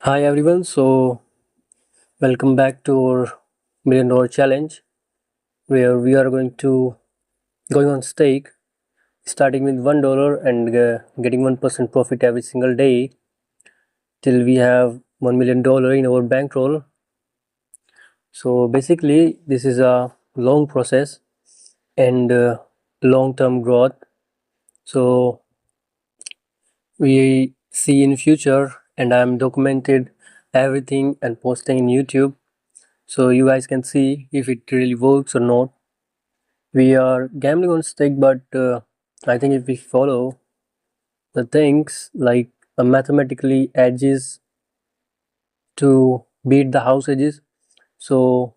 Hi everyone, so welcome back to our $1 million challenge where we are going on stake starting with $1 and getting 1% profit every single day till we have $1 million in our bankroll. So basically this is a long process and long-term growth. So we see in future and I'm documented everything and posting in YouTube so you guys can see if it really works or not. We are gambling on stake, but I think if we follow the things like mathematically edges to beat the house edges, so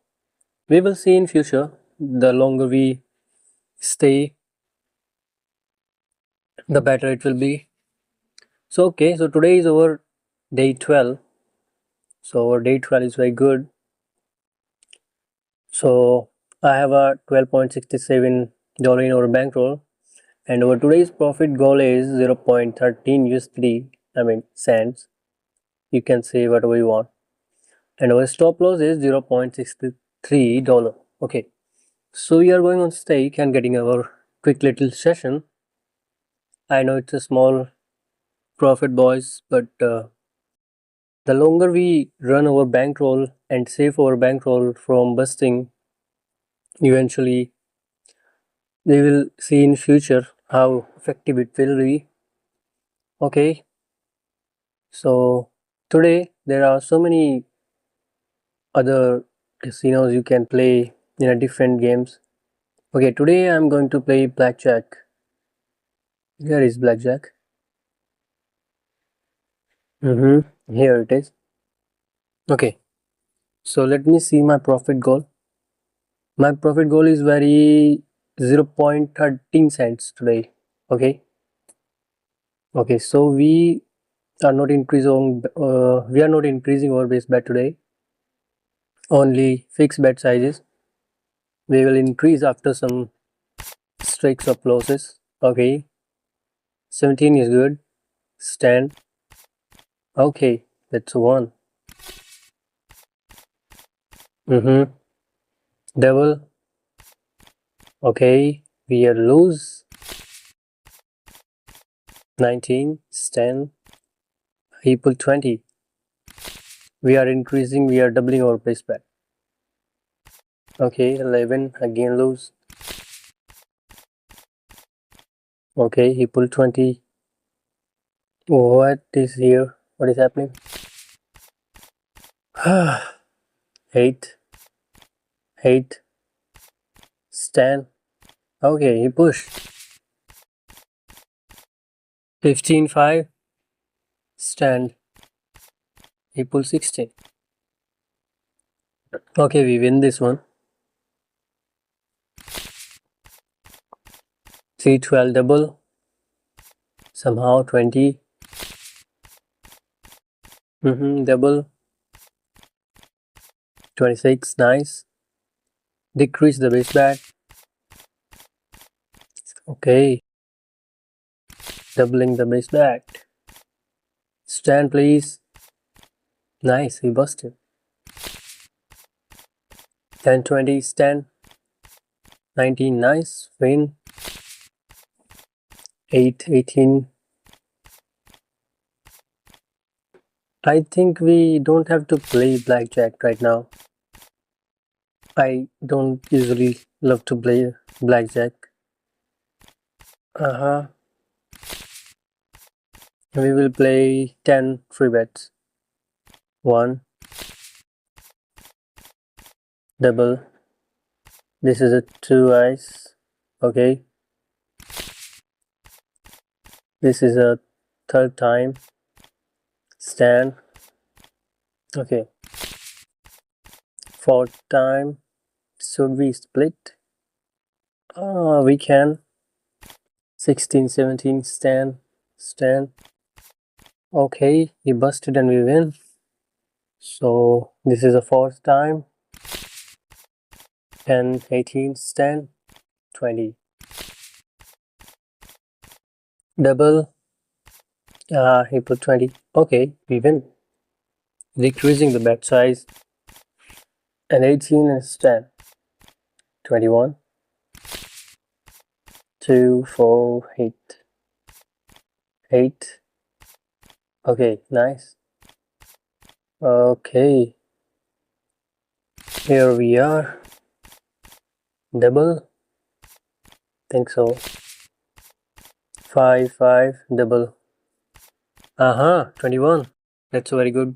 we will see in future. The longer we stay, the better it will be. So okay, so today is our day 12. So our day 12 is very good. So I have a 12.67 dollar in our bankroll, and our today's profit goal is 0.13 USD. I mean cents. You can say whatever you want, and our stop loss is $0.63. Okay, so we are going on stake and getting our quick little session. I know it's a small profit, boys, but the longer we run our bankroll and save our bankroll from busting, eventually we will see in future how effective it will be. Okay, so today there are so many other casinos you can play in a different games. Okay, today I'm going to play blackjack. Here is blackjack. Here it is. Okay, so let me see my profit goal. My profit goal is very 0.13 cents today. Okay. Okay, so we are not increasing our base bet today. Only fixed bet sizes. We will increase after some streaks of losses. Okay, 17 is good. Stand. Okay, that's one. Double. Okay, we are lose. 19, stand. Equal 20. We are increasing, we are doubling our base bet. Okay, 11, again lose. Okay, equal 20. What is here? What is happening? 8, 8, stand. Okay, he pushed. 15, 5, stand. Equal 16. Okay, we win this one. 3, 12 double. Somehow 20. Double. 26, nice. Decrease the base bet. Okay. Doubling the base bet. Stand please. Nice, he busted. 10, 20, stand. 19, nice, win. 8, 18. I think we don't have to play blackjack right now. I don't usually love to play blackjack. We will play 10 free bets. 1, double. This is a 2 ice. Okay. This is a third time. Stand. Okay. Fourth time. Should we split? We can. 16, 17, stand. Stand. Okay, he busted and we win. So this is the fourth time. 10, 18, stand. 20. Double. He put 20. Okay, we win. decreasing the bet size, and 18 is 10, 21, 2, 4, 8, 8. Okay, nice. Okay, here we are. Double, think so. 5, 5, double. 21. That's very good.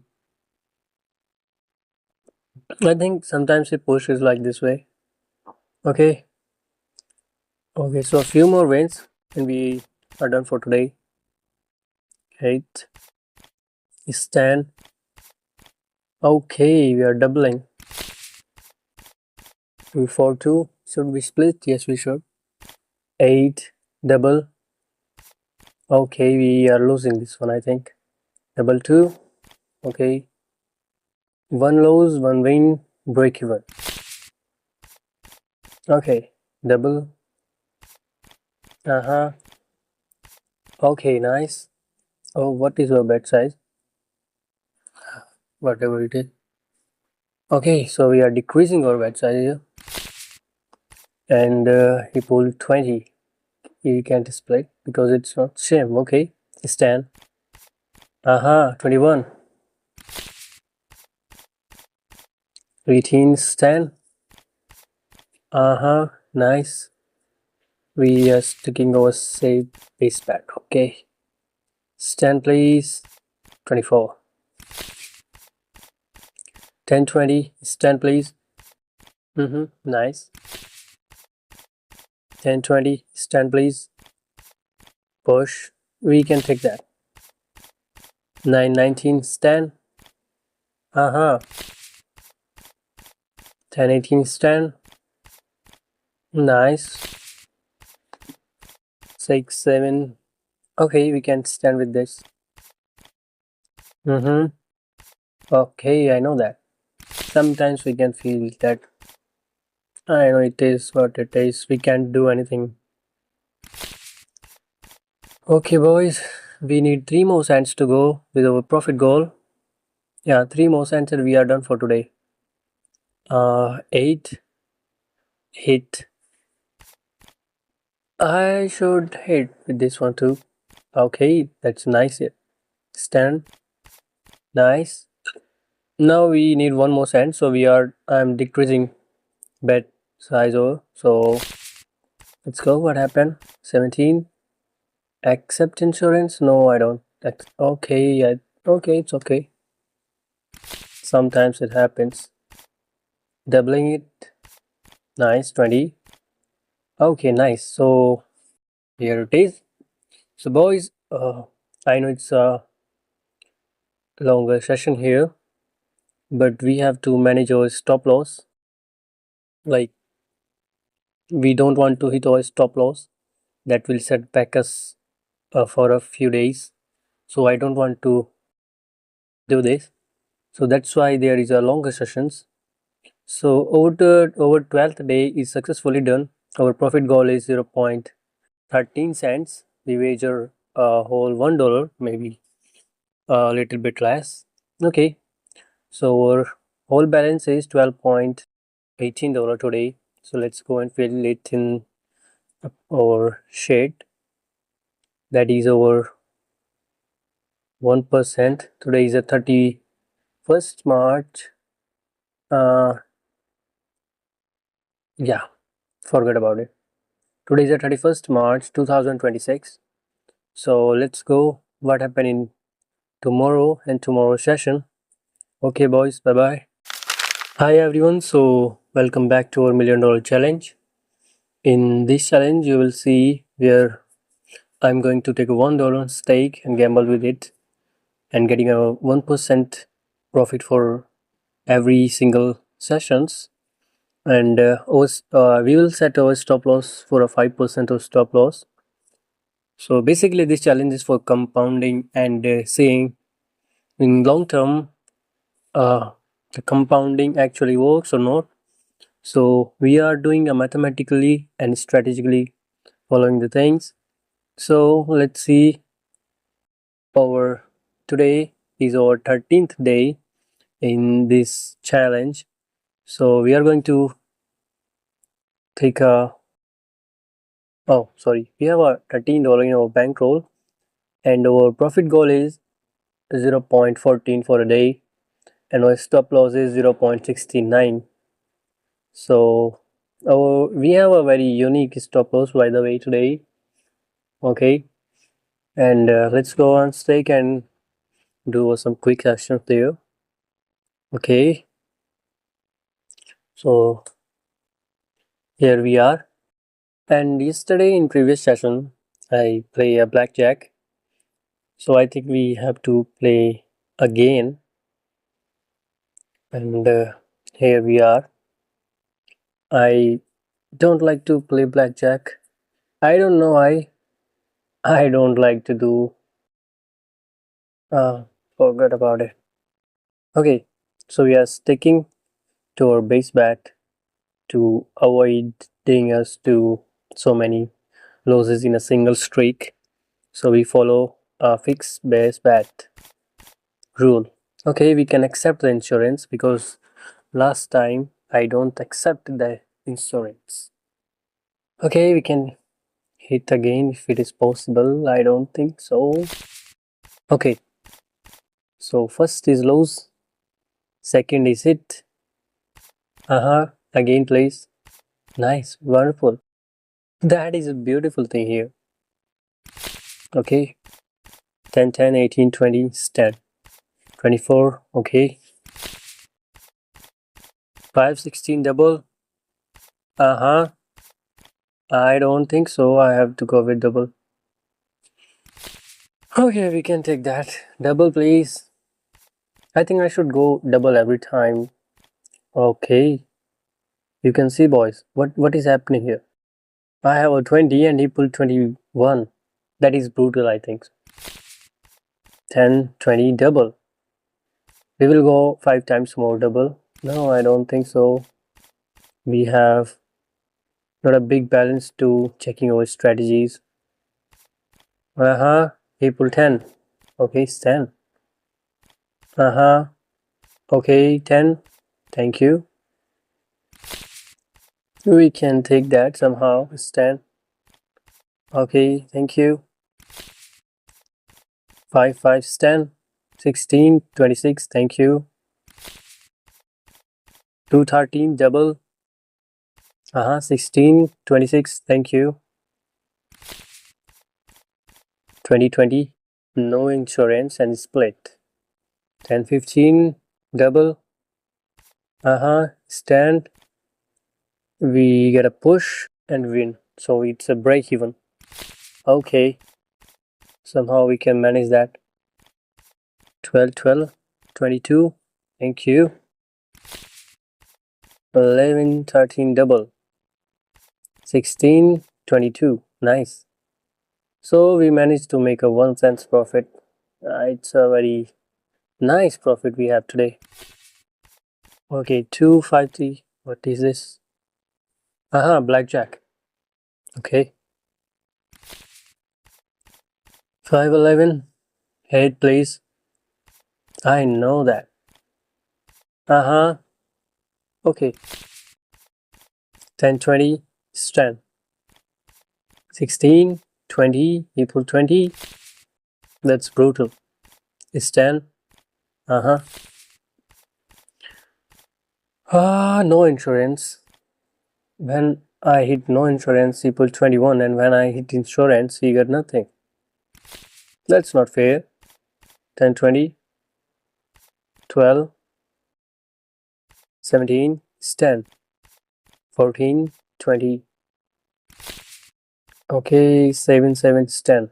I think sometimes it pushes like this way. Okay, okay, so a few more wins and we are done for today. 8 is 10. Okay, we are doubling. 2, 4, 2. Should we split? Yes, we should. 8, double. Okay, we are losing this one, I think. Double 2. Okay. One lose, one win, break even. Okay, double. Okay, nice. Oh, what is your bet size? Whatever it is. Okay, so we are decreasing our bet size here. And he pulled 20. You can't split because it's not same. Okay, it's 10. 21. 18 is 10. Nice. We are sticking our save base bet. Okay. Stand please. 24. 10, 20. Stand please. Nice. 10, 20. Stand please. Push. We can take that. 9, 19. Stand. 10, 18. Stand. Nice. 6, 7. Okay, we can stand with this. Okay, I know that. Sometimes we can feel that. I know it is what it is. We can't do anything. Okay, boys. We need 3 more cents to go with our profit goal. Yeah, 3 more cents and we are done for today. 8. Hit. I should hit with this one too. Okay, that's nice. Stand. Nice. Now we need 1 more cent, so I'm decreasing bet size over. So let's go. What happened? 17. Accept insurance? No, I don't. Okay, yeah. Okay, it's okay. Sometimes it happens. Doubling it. Nice. 20. Okay, nice. So here it is. So boys, I know it's a longer session here, but we have to manage our stop loss. Like, we don't want to hit our stop loss. That will set back us for a few days. So I don't want to do this. So that's why there is a longer sessions. So over 12th day is successfully done. Our profit goal is 0.13 cents. We wager a whole $1, maybe a little bit less. Okay, so our whole balance is $12.18 today. So let's go and fill it in our shade. That is our 1%. Today is the 31st March. Yeah, forget about it. Today is the 31st March 2026. So let's go what happened in tomorrow and tomorrow's session. Okay boys, bye bye. Hi everyone, so welcome back to our $1,000,000 challenge. In this challenge you will see where I'm going to take a $1 stake and gamble with it and getting a 1% profit for every single sessions. And we will set our stop loss for a 5% of stop loss. So basically this challenge is for compounding and seeing in long term the compounding actually works or not. So we are doing a mathematically and strategically following the things. So let's see, our today is our 13th day in this challenge. So we are going to take a we have a $13 in our bankroll, and our profit goal is 0.14 for a day, and our stop loss is 0.69. So we have a very unique stop loss, by the way, today. Okay, and let's go on stake and do some quick actions there. Okay, so here we are. And yesterday in previous session, I play a blackjack. So I think we have to play again. And here we are. I don't like to play blackjack. I don't know why. I don't like to do. Forgot about it. Okay, so we are sticking to our base bet to avoiding us to so many losses in a single streak. So we follow a fixed base bet rule. Okay, we can accept the insurance because last time I don't accept the insurance. Okay, we can hit again if it is possible. I don't think so. Okay, so first is lose, second is hit. Again please. Nice, wonderful. That is a beautiful thing here. Okay, 10, 10, 18, 20, 10, 24. Okay, 5, 16 double. I don't think so. I have to go with double. Okay, we can take that. Double, please. I think I should go double every time. Okay. You can see, boys, what is happening here. I have a 20 and he pulled 21. That is brutal, I think. 10, 20, double. We will go 5 times more double. No, I don't think so. We have not a big balance to checking our strategies. He pulled 10. Okay, it's 10. Okay, 10. Thank you. We can take that somehow. It's 10. Okay, thank you. 5, 5, 10. 16, 26. Thank you. 213 double. 16, 26. Thank you. 2020. No insurance and split. 10, 15 double. Stand. We get a push and win. So it's a break even. Okay. Somehow we can manage that. 12, 12, 22. Thank you. 11, 13 double. 16, 22. Nice. So we managed to make a 1 cent profit. It's a very nice profit we have today. Okay, 253. What is this? Blackjack. Okay. 511. Head, please. I know that. Okay. 10, 20. Stand. 16, 20. Equal 20. That's brutal. Stand. No insurance. When I hit no insurance, he pulled 21, and when I hit insurance, he got nothing. That's not fair. 10, 20, 12, 17, 10, 14, 20. Okay, 7, 7, 10.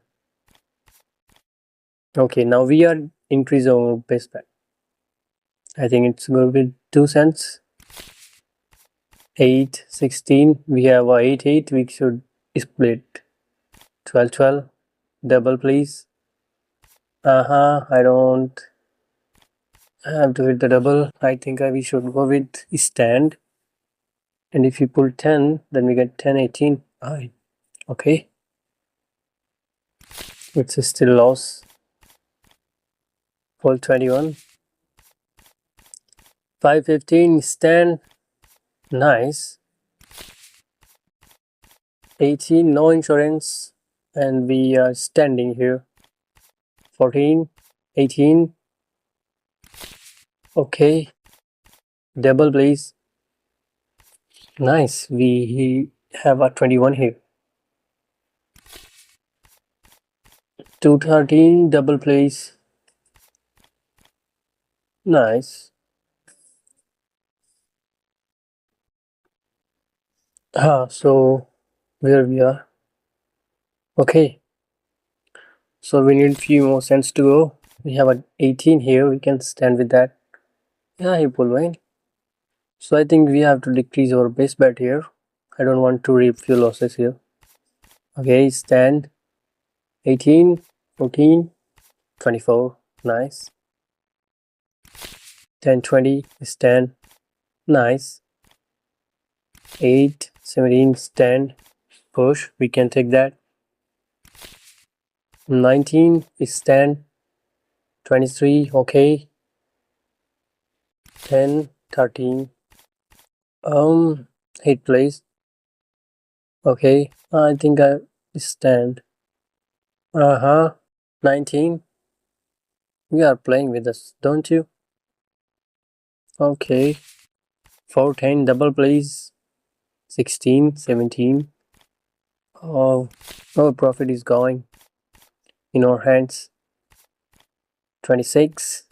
Okay, now we are increase our base bet. I think it's going to be 2 cents. 8, 16. We have a 8, 8. We should split. 12, 12. Double, please. I don't have to hit the double. I think we should go with stand. And if you pull 10, then we get 10, 18. Okay. It's still loss. Pull 21. 515 stand. Nice. 18 no insurance, and we are standing here. 14, 18. Okay, double please. Nice. We have a 21 here. 213 double please. Nice. So where we are? Okay, so we need few more cents to go. We have a 18 here. We can stand with that. Yeah, he pull win. So I think we have to decrease our base bet here. I don't want to reap few losses here. Okay, stand. 18, 14, 24. Nice. 10, 20. Stand. Nice. 8, 17. Stand. Push. We can take that. 19. Stand. 23. Okay. 10, 13. Hit please. Okay. I think I stand. 19. You are playing with us, don't you? Okay. 410 double please. 16, 17. Oh, our profit is going in our hands. 26.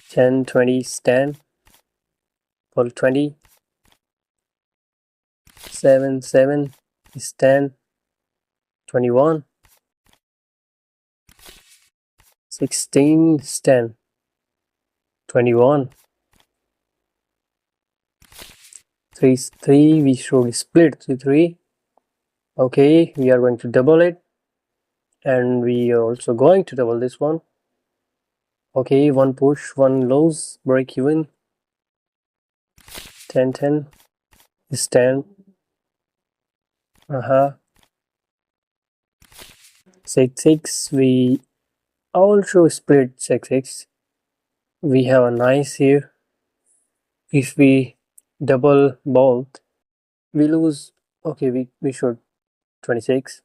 10, 20, stand. Pull 20. 7, 7, stand. 21. 16, stand. 21. 3, 3, we should split to 3. Okay, we are going to double it, and we are also going to double this one. Okay, one push, one lows, break even. 10, 10, stand. 6, 6, we also split 6, 6. We have a nice here. If we double both, we lose. Okay, we should 26.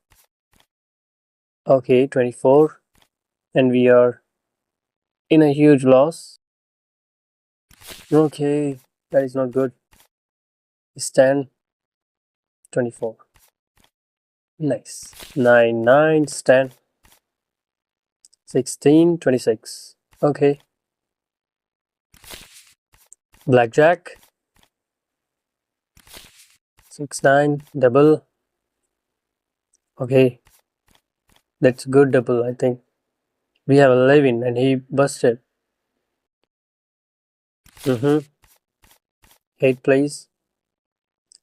Okay, 24, and we are in a huge loss. Okay, that is not good. Stand. 24. Nice. 9, 9, stand. 16, 26. Okay. Blackjack. 6, 9, double. Okay. That's a good double, I think. We have 11 and he busted. 8 plays.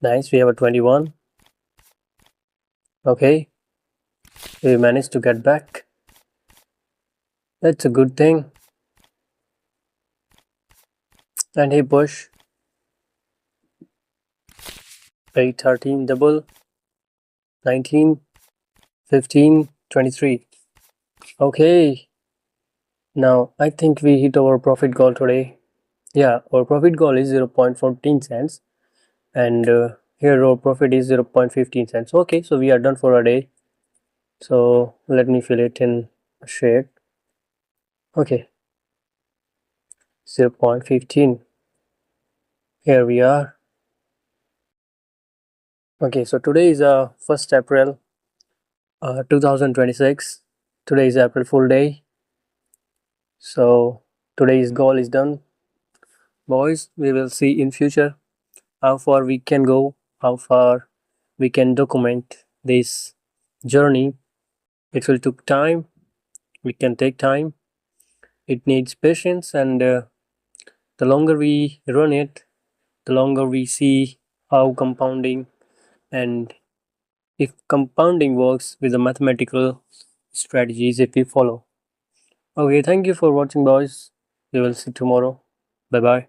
Nice. We have a 21. Okay. We managed to get back. That's a good thing. And he push. 8, 13, double. 19, 15, 23. Okay. Now I think we hit our profit goal today. Yeah, our profit goal is 0.14 cents, and here our profit is 0.15 cents. Okay, so we are done for a day. So let me fill it in a shade. Okay, 0.15. Here we are. Okay, so today is 1st April 2026. Today is April Fool Day. So today's goal is done, boys. We will see in future how far we can go, how far we can document this journey. It will take time. We can take time. It needs patience, and the longer we run it, the longer we see how compounding, and if compounding works with the mathematical strategies if we follow. Okay, thank you for watching, boys. We will see tomorrow. Bye bye.